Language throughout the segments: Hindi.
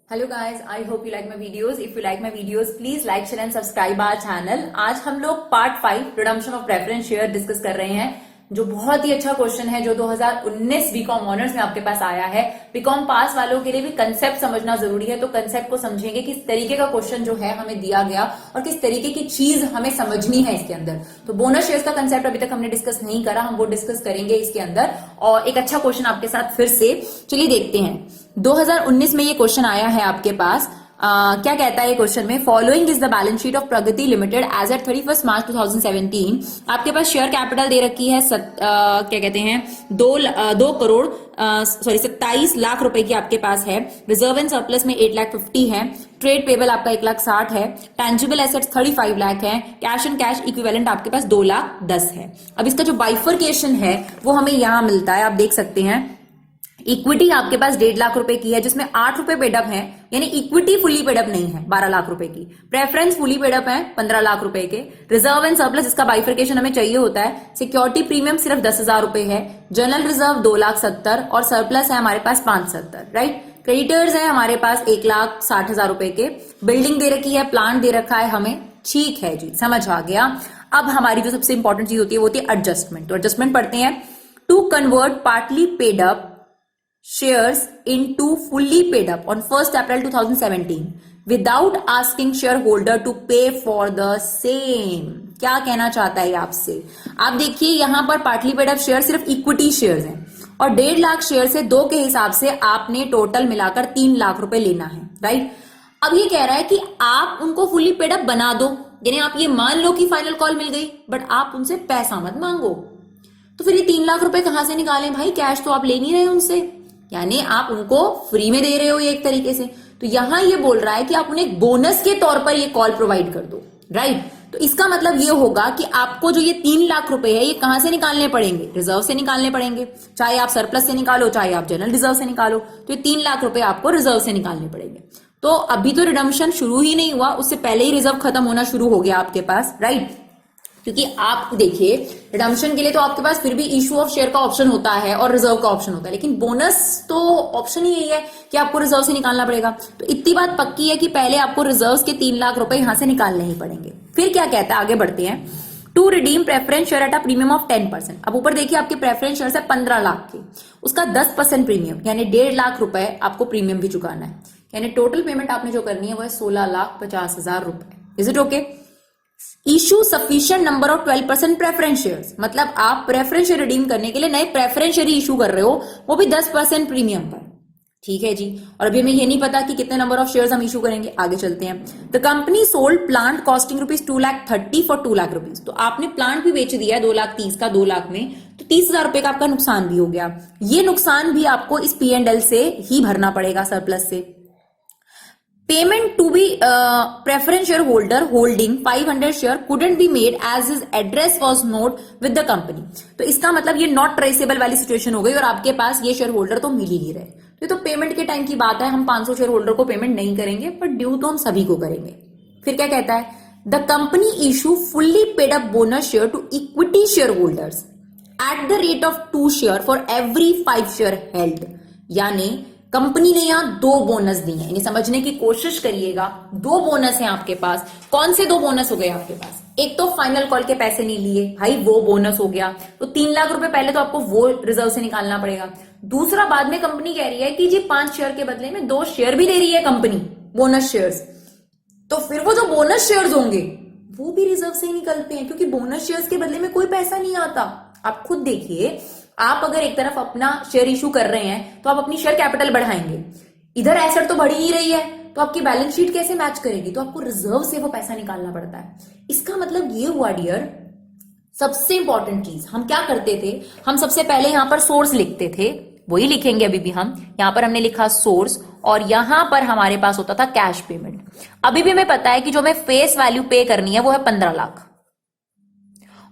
Hello guys, I hope you like my videos. If you like my videos please like share and subscribe our channel. आज हम लोग part 5 redemption of preference share discuss कर रहे हैं, जो बहुत ही अच्छा क्वेश्चन है, जो 2019 बीकॉम ऑनर्स में आपके पास आया है। बीकॉम पास वालों के लिए भी कंसेप्ट समझना जरूरी है, तो कंसेप्ट को समझेंगे किस तरीके का क्वेश्चन जो है हमें दिया गया और किस तरीके की चीज हमें समझनी है इसके अंदर। तो बोनस शेयर्स का कंसेप्ट अभी तक हमने डिस्कस नहीं करा, हम वो डिस्कस करेंगे इसके अंदर। और एक अच्छा क्वेश्चन आपके साथ फिर से, चलिए देखते हैं। 2019 में ये क्वेश्चन आया है आपके पास। क्या कहता है ये क्वेश्चन में, following is the balance sheet of Pragati limited as at 31 March 2017। आपके पास शेयर कैपिटल दे रखी है क्या कहते हैं 2 करोड़ 27 लाख रुपए की आपके पास है। रिजर्व एंड सरप्लस में 8,50,000 है। ट्रेड पेबल आपका 1,60,000 है। टेंजिबल एसेट्स 35 लाख है। कैश एंड कैश इक्विवेलेंट आपके पास 2,10,000 है। अब इसका जो बाइफर्केशन है वो हमें यहां मिलता है, आप देख सकते हैं। इक्विटी आपके पास 1.5 लाख रुपए की है, जिसमें 8 रुपए पेडअप है, यानी इक्विटी फुली पेडअप नहीं है 12 लाख रुपए की। प्रेफरेंस फुली पेडअप है 15 लाख रुपए के। रिजर्व एंड सरप्लस, इसका बाइफर्केशन हमें चाहिए होता है। सिक्योरिटी प्रीमियम सिर्फ 10,000 रुपए है। जनरल रिजर्व 2,70,000 और सरप्लस है हमारे पास 570, राइट। क्रेडिटर्स है हमारे पास 1,60,000 रुपए के। बिल्डिंग दे रखी है, प्लांट दे रखा है हमें, ठीक है जी, समझ आ गया। अब हमारी जो सबसे इंपॉर्टेंट चीज होती है वो होती है एडजस्टमेंट। तो एडजस्टमेंट पढ़ते हैं। To convert partly paid up shares into fully paid up on 1st April 2017 without asking shareholder to pay for the same। क्या कहना चाहता है आपसे? आप देखिए यहां पर पार्टली पेड अप शेयर सिर्फ इक्विटी शेयर्स हैं और 1.5 लाख शेयर से 2 के हिसाब से आपने टोटल मिलाकर 3 लाख रुपए लेना है, राइट। अब ये कह रहा है कि आप उनको फुली पेड अप बना दो, यानी आप ये मान लो कि फाइनल कॉल मिल गई, बट आप उनसे पैसा मत मांगो। तो फिर ये 3 लाख रुपए कहां से निकालें भाई? कैश तो आप ले नहीं रहे उनसे, यानी आप उनको फ्री में दे रहे हो ये एक तरीके से। तो यहां ये बोल रहा है कि आप उन्हें बोनस के तौर पर ये कॉल प्रोवाइड कर दो, राइट। तो इसका मतलब ये होगा कि आपको जो ये 3 लाख रुपए है ये कहां से निकालने पड़ेंगे? रिजर्व से निकालने पड़ेंगे, चाहे आप सरप्लस से निकालो चाहे आप जनरल रिजर्व से निकालो। तो ये 3 लाख रुपए आपको रिजर्व से निकालने पड़ेंगे। तो अभी तो रिडम्पशन शुरू ही नहीं हुआ, उससे पहले ही रिजर्व खत्म होना शुरू हो गया आपके पास, राइट। क्योंकि आप देखिए रिडम्पशन के लिए तो आपके पास फिर भी इशू ऑफ शेयर का ऑप्शन होता है और रिजर्व का ऑप्शन होता है, लेकिन बोनस तो ऑप्शन ही यही है कि आपको रिजर्व से निकालना पड़ेगा। तो इतनी बात पक्की है कि पहले आपको रिजर्व के 3 लाख रुपए यहां से निकालने ही पड़ेंगे। फिर क्या कहता है, आगे बढ़ते हैं। To redeem preference share at a premium of 10%। अब ऊपर देखिए आपके प्रेफरेंस शेयर है 15 लाख के, उसका 10% प्रीमियम यानी 1.5 लाख रुपए आपको प्रीमियम भी चुकाना है, यानी टोटल पेमेंट आपने जो करनी है वो है 16,50,000 रुपए। Is it okay? Issue sufficient number of 12% preference shares, मतलब आप प्रेफरेंस शेयर रिडीम करने के लिए नए प्रेफरेंस शेयर इशू कर रहे हो, वो भी 10% प्रीमियम पर, ठीक है जी। और अभी हमें ये नहीं पता कि कितने नंबर ऑफ शेयर्स हम इशू करेंगे, आगे चलते हैं। The company sold plant costing rupees 2,30,000 for 2 lakh rupees. तो आपने प्लांट भी बेच दिया है 2,30,000 का 2 लाख में, तो 30,000 रुपए का आपका नुकसान भी हो गया। ये नुकसान भी आपको इस P&L से ही भरना पड़ेगा, सरप्लस से। Payment to be preference share holder holding 500 share couldn't be made as his address was note with the company. तो इसका मतलब ये नॉट ट्रेसेबल वाली सिचुएशन हो गई और आपके पास ये शेयर होल्डर तो मिल ही रहे। तो ये तो पेमेंट के टाइम की बात है, हम 500 शेयर होल्डर को पेमेंट नहीं करेंगे, पर ड्यू तो हम सभी को करेंगे। फिर क्या कहता है, the company issue fully paid up bonus share to equity share holders at the rate of 2 share for every 5 share held. यानी कंपनी ने यहां 2 बोनस दी है, यानी समझने की कोशिश करिएगा। 2 बोनस है आपके पास। कौन से 2 बोनस हो गए आपके पास? एक तो फाइनल कॉल के पैसे नहीं लिए भाई, वो बोनस हो गया, तो 3 लाख रुपए पहले तो आपको वो रिजर्व से निकालना पड़ेगा। दूसरा, बाद में कंपनी कह रही है कि जी 5 शेयर के बदले में 2 शेयर भी दे रही है कंपनी, बोनस शेयर्स। तो फिर वो जो बोनस शेयर्स होंगे वो भी रिजर्व से ही निकलते हैं, क्योंकि बोनस शेयर्स के बदले में कोई पैसा नहीं आता। आप खुद देखिए, आप अगर एक तरफ अपना शेयर इशू कर रहे हैं तो आप अपनी शेयर कैपिटल बढ़ाएंगे, इधर एसेट तो बढ़ ही रही है, तो आपकी बैलेंस शीट कैसे मैच करेगी? तो आपको रिजर्व से वो पैसा निकालना पड़ता है। इसका मतलब ये हुआ डियर, सबसे इंपॉर्टेंट चीज हम क्या करते थे, हम सबसे पहले यहां पर सोर्स लिखते थे, वही लिखेंगे अभी भी हम। यहां पर हमने लिखा सोर्स और यहां पर हमारे पास होता था कैश पेमेंट। अभी भी हमें पता है कि जो हमें फेस वैल्यू पे करनी है वो है 15 लाख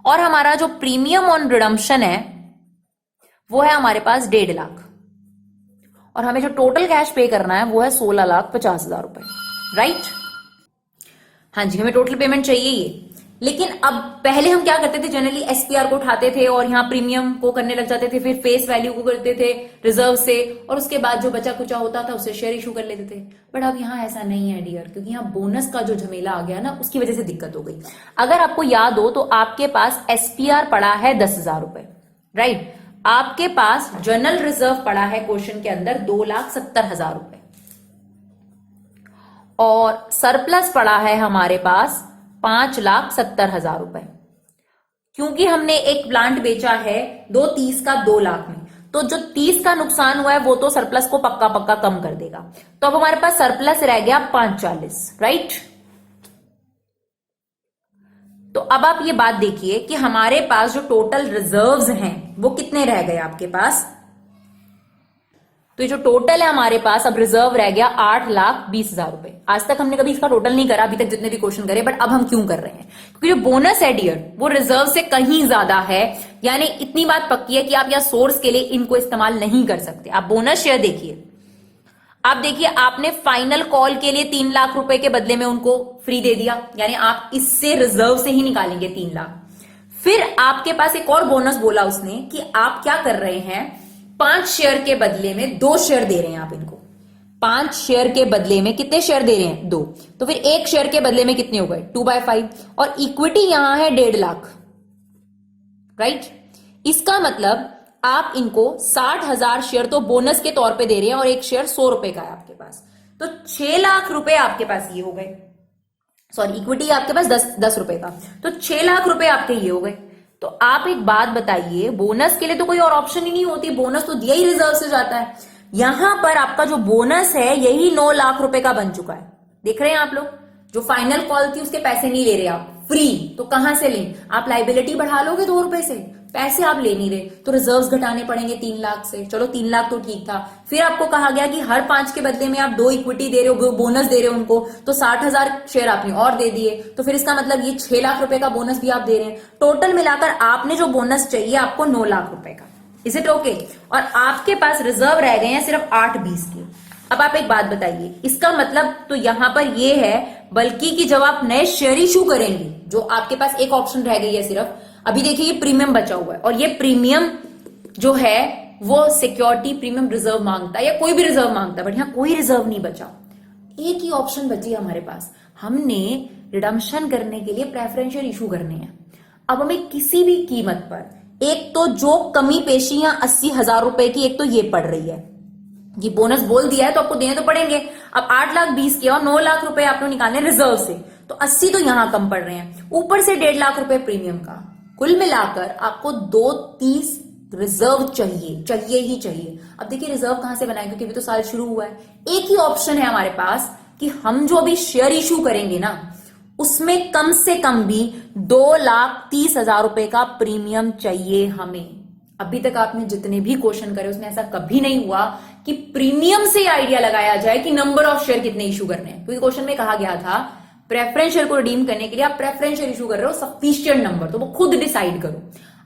और हमारा जो प्रीमियम ऑन रिडम्पशन है वो है हमारे पास 1.5 लाख और हमें जो टोटल कैश पे करना है वो है 16,50,000 रुपए, राइट। हाँ जी, हमें टोटल पेमेंट चाहिए ये। लेकिन अब पहले हम क्या करते थे, जनरली एसपीआर को उठाते थे और यहाँ प्रीमियम को करने लग जाते थे, फिर फेस वैल्यू को करते थे रिजर्व से, और उसके बाद जो बचा कुचा होता था उससे शेयर इशू कर लेते थे। बट अब यहाँ ऐसा नहीं है डियर, क्योंकि यहाँ बोनस का जो झमेला आ गया ना, उसकी वजह से दिक्कत हो गई। अगर आपको याद हो तो आपके पास एसपीआर पड़ा है 10,000 रुपए, राइट। आपके पास जनरल रिजर्व पड़ा है क्वेश्चन के अंदर 2,70,000 रुपए, और सरप्लस पड़ा है हमारे पास 5,70,000 रुपए। क्योंकि हमने एक प्लांट बेचा है 230 का 2 लाख में, तो जो 30 का नुकसान हुआ है वो तो सरप्लस को पक्का पक्का कम कर देगा। तो अब हमारे पास सरप्लस रह गया 540, राइट। तो अब आप ये बात देखिए कि हमारे पास जो टोटल रिजर्व्स हैं वो कितने रह गए आपके पास। तो ये जो टोटल है हमारे पास अब रिजर्व रह गया 8,20,000 रुपए। आज तक हमने कभी इसका टोटल नहीं करा, अभी तक जितने भी क्वेश्चन करे, बट अब हम क्यों कर रहे हैं, क्योंकि जो बोनस है डियर वो रिजर्व से कहीं ज्यादा है। यानी इतनी बात पक्की है कि आप या सोर्स के लिए इनको इस्तेमाल नहीं कर सकते। आप बोनस शेयर देखिए, आप देखिए आपने फाइनल कॉल के लिए 3 लाख रुपए के बदले में उनको फ्री दे दिया, यानी आप इससे रिजर्व से ही निकालेंगे 3 लाख। फिर आपके पास एक और बोनस बोला उसने कि आप क्या कर रहे हैं, 5 शेयर के बदले में 2 शेयर दे रहे हैं आप इनको। 5 शेयर के बदले में कितने शेयर दे रहे हैं, 2। तो फिर 1 शेयर के बदले में कितने हो गए, 2/5, और इक्विटी यहां है 1.5 लाख, राइट। इसका मतलब आप इनको 60,000 शेयर तो बोनस के तौर पे दे रहे हैं, और 1 शेयर 100 रुपए का है आपके पास। तो 6 लाख रुपए आपके पास ये हो गए, सॉरी इक्विटी आपके पास 10 रुपए का, तो 6 लाख रुपए आपके ये हो गए। तो आप एक बात बताइए, बोनस के लिए तो कोई और ऑप्शन ही नहीं होती, बोनस तो दिया ही रिजर्व से जाता है। यहां पर आपका जो बोनस है यही 9 लाख रुपए का बन चुका है। देख रहे हैं आप लोग, जो फाइनल कॉल थी उसके पैसे नहीं ले रहे आप, फ्री। तो कहां से लें, आप लाइबिलिटी बढ़ा लोगे 2 रुपए से, पैसे आप ले नहीं रहे, तो रिजर्व्स घटाने पड़ेंगे 3 लाख से। चलो 3 लाख तो ठीक था। फिर आपको कहा गया कि हर 5 के बदले में आप 2 इक्विटी दे रहे हो, बोनस दे रहे हो उनको, तो 60,000 शेयर आपने और दे दिए। तो फिर इसका मतलब ये 6 लाख रुपए का बोनस भी आप दे रहे हैं। टोटल मिलाकर आपने जो बोनस चाहिए आपको 9 लाख रुपए का। Is it okay? और आपके पास रिजर्व रह गए हैं सिर्फ 8-20 के। अब आप एक बात बताइए, इसका मतलब तो यहां पर ये है बल्कि कि जब आप नए शेयर इशू करेंगे, जो आपके पास एक ऑप्शन रह गई है सिर्फ, अभी देखिए ये प्रीमियम बचा हुआ है, और ये प्रीमियम जो है वो सिक्योरिटी प्रीमियम रिजर्व मांगता है या कोई भी रिजर्व मांगता है, बट यहां कोई रिजर्व नहीं बचा। एक ही ऑप्शन बची है हमारे पास, हमने रिडम्पशन करने के लिए प्रेफरेंशियल इशू करने हैं। अब हमें किसी भी कीमत पर, एक तो जो कमी पेशियां 80,000 रुपए की, एक तो ये पड़ रही है, ये बोनस बोल दिया है तो आपको देने तो पड़ेंगे। अब 8,20,000 के और 9 लाख रुपए आपने निकालने रिजर्व से, तो 80 तो यहां कम पड़ रहे हैं, ऊपर से 1.5 लाख रुपए प्रीमियम का। कुल मिलाकर आपको 230 रिजर्व चाहिए ही चाहिए। अब देखिए रिजर्व कहां से बनाए, क्योंकि अभी तो साल शुरू हुआ है। एक ही ऑप्शन है हमारे पास कि हम जो अभी शेयर इशू करेंगे ना, उसमें कम से कम भी 2,30,000 रुपए का प्रीमियम चाहिए हमें। अभी तक आपने जितने भी क्वेश्चन करे उसमें ऐसा कभी नहीं हुआ कि प्रीमियम से आइडिया लगाया जाए कि नंबर ऑफ शेयर कितने इशू करने हैं, क्योंकि क्वेश्चन में कहा गया था प्रेफरेंस शेयर को रिडीम करने के लिए आप प्रेफरेंस शेयर इशू कर रहे हो सफिशिएंट नंबर, तो वो खुद डिसाइड करो।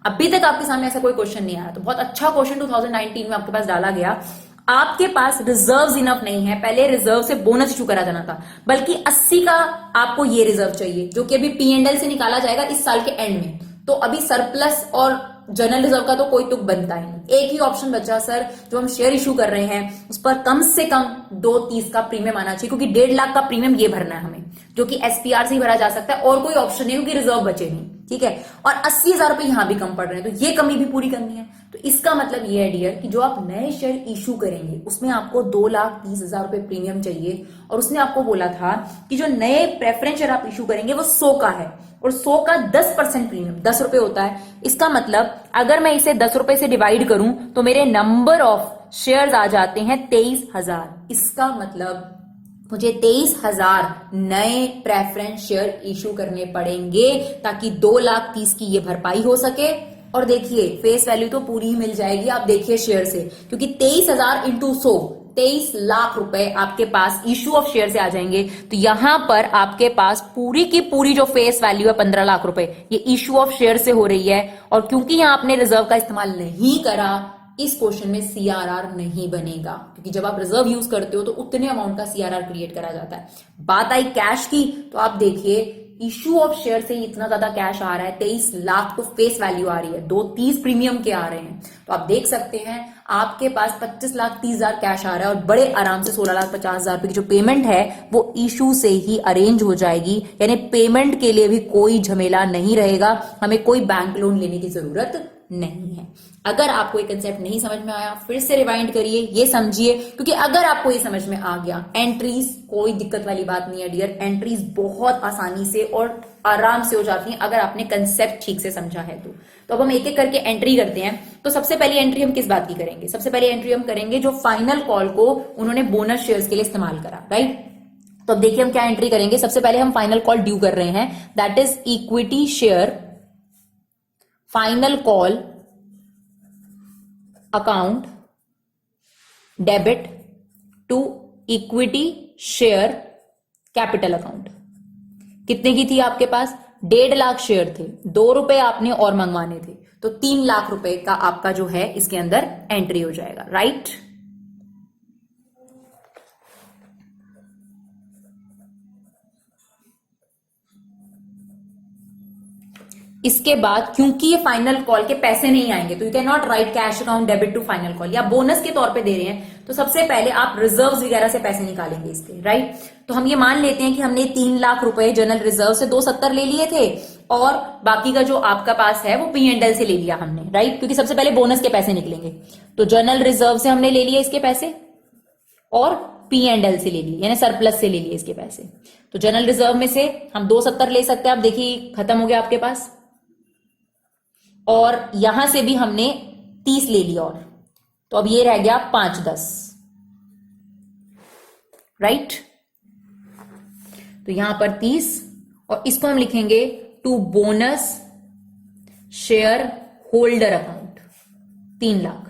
अभी तक आपके सामने ऐसा कोई क्वेश्चन नहीं आया, तो बहुत अच्छा क्वेश्चन 2019 में आपके पास डाला गया। आपके पास रिजर्व्स इनफ नहीं है, पहले रिजर्व से बोनस इशू करा जाना था, बल्कि 80 का आपको ये रिजर्व चाहिए, जो कि अभी P&L से निकाला जाएगा इस साल के एंड में। तो अभी सरप्लस और जनरल रिजर्व का तो कोई तुक बनता ही नहीं। एक ही ऑप्शन बचा सर, जो हम शेयर इशू कर रहे हैं उस पर कम से कम 230 का प्रीमियम आना चाहिए, क्योंकि 1.5 लाख का प्रीमियम ये भरना है हमें, जो कि एसपीआर से ही भरा जा सकता है, और कोई ऑप्शन नहीं, क्योंकि रिजर्व बचे नहीं, ठीक है। और 80,000 रुपए यहां भी कम पड़ रहे हैं, तो ये कमी भी पूरी करनी है। तो इसका मतलब ये है डियर कि जो आप नए शेयर इशू करेंगे उसमें आपको 2,30,000 रुपए प्रीमियम चाहिए, और उसने आपको बोला था कि जो नए प्रेफरेंस शेयर आप इशू करेंगे वो 100 का है, और 100 का 10% प्रीमियम 10 रुपए होता है। इसका मतलब अगर मैं इसे 10 रुपए से डिवाइड करूं तो मेरे नंबर ऑफ शेयर्स आ जाते हैं 23,000। इसका मतलब मुझे 23,000 नए प्रेफरेंस शेयर इशू करने पड़ेंगे ताकि 2,30,000 की ये भरपाई हो सके। और देखिए फेस वैल्यू तो पूरी ही मिल जाएगी, आप देखिए शेयर से, क्योंकि 23,000 इंटू 100 23 लाख रुपए आपके पास इशू ऑफ शेयर से आ जाएंगे। तो यहां पर आपके पास पूरी की पूरी जो फेस वैल्यू है 15 लाख रुपए, ये इशू ऑफ शेयर से हो रही है। और क्योंकि यहां आपने रिजर्व का इस्तेमाल नहीं करा, इस क्वेश्चन में सीआरआर नहीं बनेगा, क्योंकि जब आप रिजर्व यूज करते हो तो उतने अमाउंट का सीआरआर क्रिएट करा जाता है। बात आई कैश की, तो आप देखिए इशू ऑफ शेयर से ही इतना ज्यादा कैश आ रहा है, 23 लाख तो फेस वैल्यू आ रही है, 230 प्रीमियम के आ रहे हैं। तो आप देख सकते हैं आपके पास 25,30,000 कैश आ रहा है और बड़े आराम से 16,50,000 रुपए की जो पेमेंट है वो इशू से ही अरेंज हो जाएगी। यानी पेमेंट के लिए भी कोई झमेला नहीं रहेगा, हमें कोई बैंक लोन लेने की जरूरत नहीं है। अगर आपको ये कंसेप्ट नहीं समझ में आया फिर से रिवाइंड करिए, ये समझिए, क्योंकि अगर आपको ये समझ में आ गया, एंट्रीज कोई दिक्कत वाली बात नहीं है डियर, एंट्रीज बहुत आसानी से और आराम से हो जाती हैं अगर आपने कंसेप्ट ठीक से समझा है तो अब हम एक एक करके एंट्री करते हैं। तो सबसे पहली एंट्री हम किस बात की करेंगे? सबसे पहली एंट्री हम करेंगे जो फाइनल कॉल को उन्होंने बोनस शेयर्स के लिए इस्तेमाल करा, राइट। तो अब देखिए हम क्या एंट्री करेंगे। सबसे पहले हम फाइनल कॉल ड्यू कर रहे हैं, that is equity share final call account debit to equity share capital account. कितने की थी आपके पास? 1.5 लाख शेयर थे, 2 रुपए आपने और मंगवाने थे, तो 3 लाख रुपए का आपका जो है इसके अंदर एंट्री हो जाएगा, राइट। इसके बाद क्योंकि ये फाइनल कॉल के पैसे नहीं आएंगे तो you can not write cash account debit to final call, या बोनस के तौर पे दे रहे हैं तो सबसे पहले आप रिजर्व्स वगैरह से पैसे निकालेंगे इसके, राइट। तो हम ये मान लेते हैं कि हमने 3 लाख रुपए जनरल रिजर्व से 270 ले लिए थे और बाकी का जो आपका पास है वो P&L से ले लिया हमने, राइट, क्योंकि सबसे पहले बोनस के पैसे निकलेंगे। तो जनरल रिजर्व से हमने ले लिए इसके पैसे और P&L से ले लिए, यानी सरप्लस से ले लिए इसके पैसे। तो जनरल रिजर्व में से हम 270 ले सकते हैं, आप देखिए खत्म हो गया आपके पास, और यहां से भी हमने 30 ले लिया, और तो अब ये रह गया 510, राइट। तो यहां पर 30 और इसको हम लिखेंगे to bonus share holder account 3 lakh.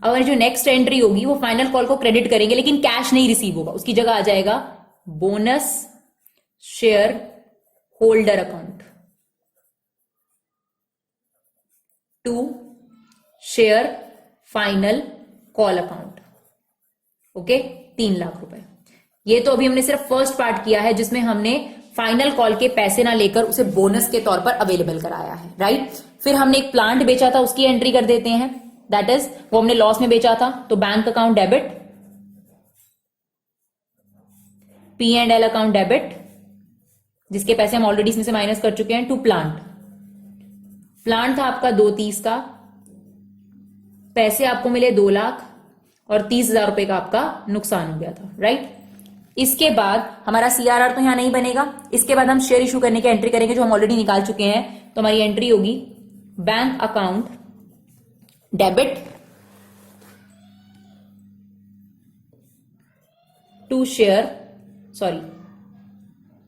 अब जो नेक्स्ट एंट्री होगी वो फाइनल कॉल को क्रेडिट करेंगे, लेकिन कैश नहीं रिसीव होगा, उसकी जगह आ जाएगा bonus share holder account to share final call account, okay, 3 lakh रुपए। ये तो अभी हमने सिर्फ फर्स्ट पार्ट किया है जिसमें हमने फाइनल कॉल के पैसे ना लेकर उसे बोनस के तौर पर अवेलेबल कराया है, राइट। फिर हमने एक प्लांट बेचा था, उसकी एंट्री कर देते हैं, दैट इज वो हमने लॉस में बेचा था, तो bank account debit, P&L account debit, जिसके पैसे हम ऑलरेडी इसमें से माइनस कर चुके हैं, टू प्लांट। प्लांट था आपका 230 का, पैसे आपको मिले 2 लाख और 30,000 रुपए का आपका नुकसान हो गया था, राइट। इसके बाद हमारा CRR तो यहां नहीं बनेगा, इसके बाद हम शेयर इशू करने की एंट्री करेंगे जो हम ऑलरेडी निकाल चुके हैं। तो हमारी एंट्री होगी bank account debit to share, sorry,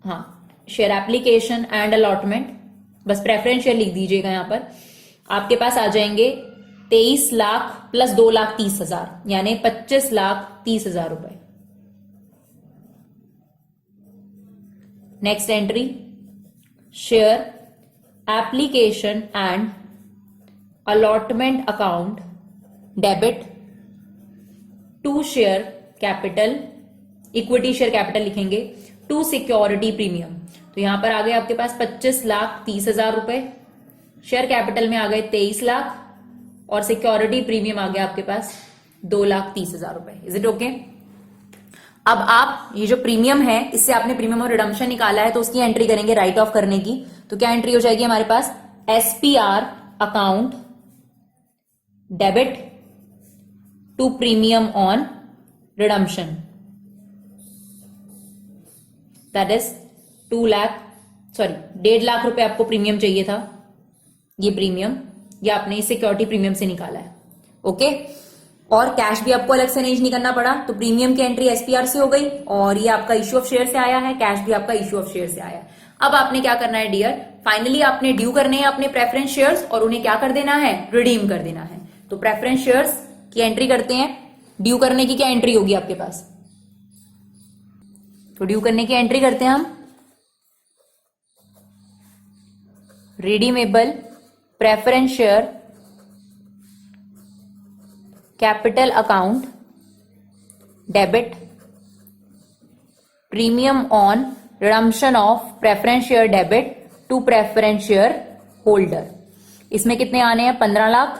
हाँ, शेयर एप्लीकेशन एंड अलॉटमेंट, बस प्रेफरेंस शेयर लिख दीजिएगा। यहां पर आपके पास आ जाएंगे 23 लाख प्लस 2,30,000, यानी 25,30,000 रुपए। Next entry share application and allotment account debit to share capital, equity share capital लिखेंगे, टू सिक्योरिटी प्रीमियम। तो यहां पर आ गए आपके पास 25,30,000 रुपए, शेयर कैपिटल में आ गए 23 लाख और सिक्योरिटी प्रीमियम आ गया आपके पास 2,30,000 रुपए। Is it okay? अब आप ये जो प्रीमियम है इससे आपने प्रीमियम और रिडम्पशन निकाला है तो उसकी एंट्री करेंगे राइट ऑफ करने की। तो क्या एंट्री हो जाएगी हमारे पास? SPR account debit to premium on redemption, that is 1.5 lakh रुपए आपको प्रीमियम चाहिए था, ये प्रीमियम या आपने इस सिक्योरिटी प्रीमियम से निकाला है, ओके। और कैश भी आपको अलग से अरेंज नहीं करना पड़ा, तो प्रीमियम की एंट्री SPR से हो गई और ये आपका इश्यू ऑफ शेयर से आया है, कैश भी आपका इश्यू ऑफ शेयर से आया है। अब आपने क्या करना है डियर, फाइनली आपने ड्यू करने हैं अपने प्रेफरेंस शेयर्स और उन्हें क्या कर देना है, रिडीम कर देना है। तो प्रेफरेंस शेयर्स की एंट्री करते हैं, ड्यू करने की क्या एंट्री होगी आपके पास, तो ड्यू करने की एंट्री करते हैं हम, redeemable preference share capital account debit premium on redemption of preference share debit to preference share holder. इसमें कितने आने हैं? 15 लाख,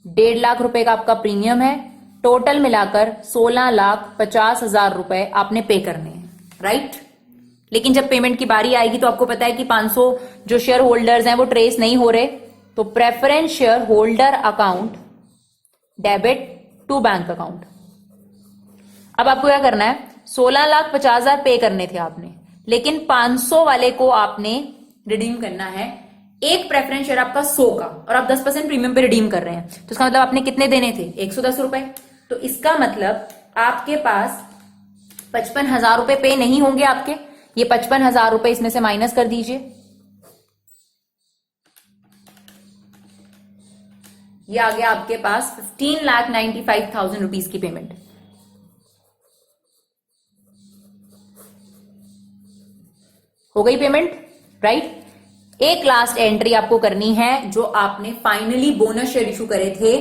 1.5 लाख रुपए का आपका प्रीमियम है, टोटल मिलाकर 16,50,000 रुपए आपने पे करने हैं, राइट। लेकिन जब पेमेंट की बारी आएगी तो आपको पता है कि 500 जो शेयर होल्डर्स हैं वो ट्रेस नहीं हो रहे, तो preference share holder account debit to bank account. अब आपको क्या करना है? 16,50,000 पे करने थे आपने, लेकिन 500 वाले को आपने रिडीम करना है। एक प्रेफरेंस शेयर आपका 100 का, और आप 10% प्रीमियम पे रिडीम कर रहे हैं, तो इसका मतलब आपने कितने देने थे? 110 रुपए। तो इसका मतलब आपके पास 55,000 रुपए पे नहीं होंगे आपके। ये 55,000 रुपए इसमें से माइनस कर दीजिए, ये आ गया आपके पास 15,95,000 रुपीज की पेमेंट। हो गई पेमेंट, राइट। एक लास्ट एंट्री आपको करनी है, जो आपने फाइनली बोनस शेयर इशू करे थे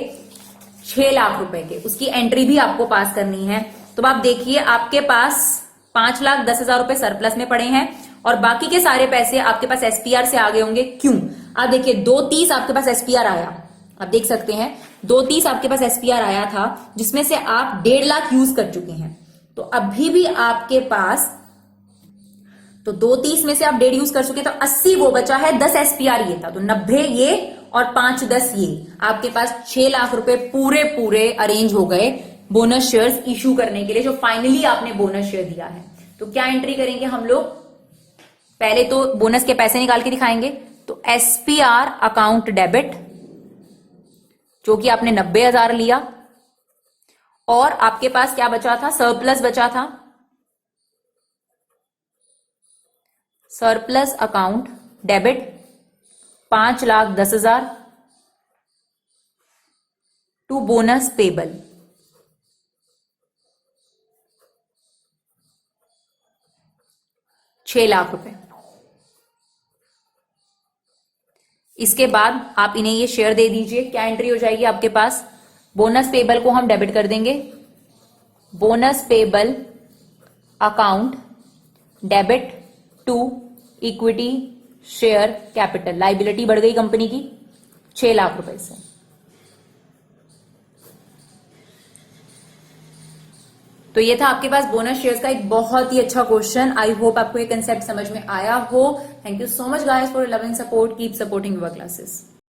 6 लाख रुपए के, उसकी एंट्री भी आपको पास करनी है। तो आप देखिए, आपके पास 5,10,000 रुपए सरप्लस में पड़े हैं, और बाकी के सारे पैसे आपके पास एसपीआर से आ गए होंगे। क्यों? आप देखिए, 230 आपके पास एसपीआर आया, आप देख सकते हैं 230 आपके पास एसपीआर आया था, जिसमें से आप 1.5 लाख यूज कर चुके हैं। तो अभी भी आपके पास, तो 230 में से आप 1.5 यूज कर चुके, तो 80 वो बचा है, 10 एसपीआर ये था, तो 90 ये और 5-10 ये, आपके पास 6 लाख रुपए पूरे अरेंज हो गए बोनस शेयर्स इशू करने के लिए, जो फाइनली आपने बोनस शेयर दिया है। तो क्या एंट्री करेंगे हम लोग? पहले तो बोनस के पैसे निकाल के दिखाएंगे। तो एसपीआर अकाउंट डेबिट, जो कि आपने 90,000 लिया, और आपके पास क्या बचा था? सरप्लस बचा था। Surplus account debit 5,10,000 to bonus payable, ₹6 lakh. इसके बाद आप इन्हें ये शेयर दे दीजिए। क्या एंट्री हो जाएगी आपके पास? बोनस पेबल को हम डेबिट कर देंगे, bonus payable account debit to equity share capital, liability बढ़ गई कंपनी की 6 लाख रुपए से। तो ये था आपके पास बोनस शेयर्स का एक बहुत ही अच्छा क्वेश्चन। आई होप आपको ये कंसेप्ट समझ में आया हो। Thank you so much guys for love and support. Keep supporting your classes.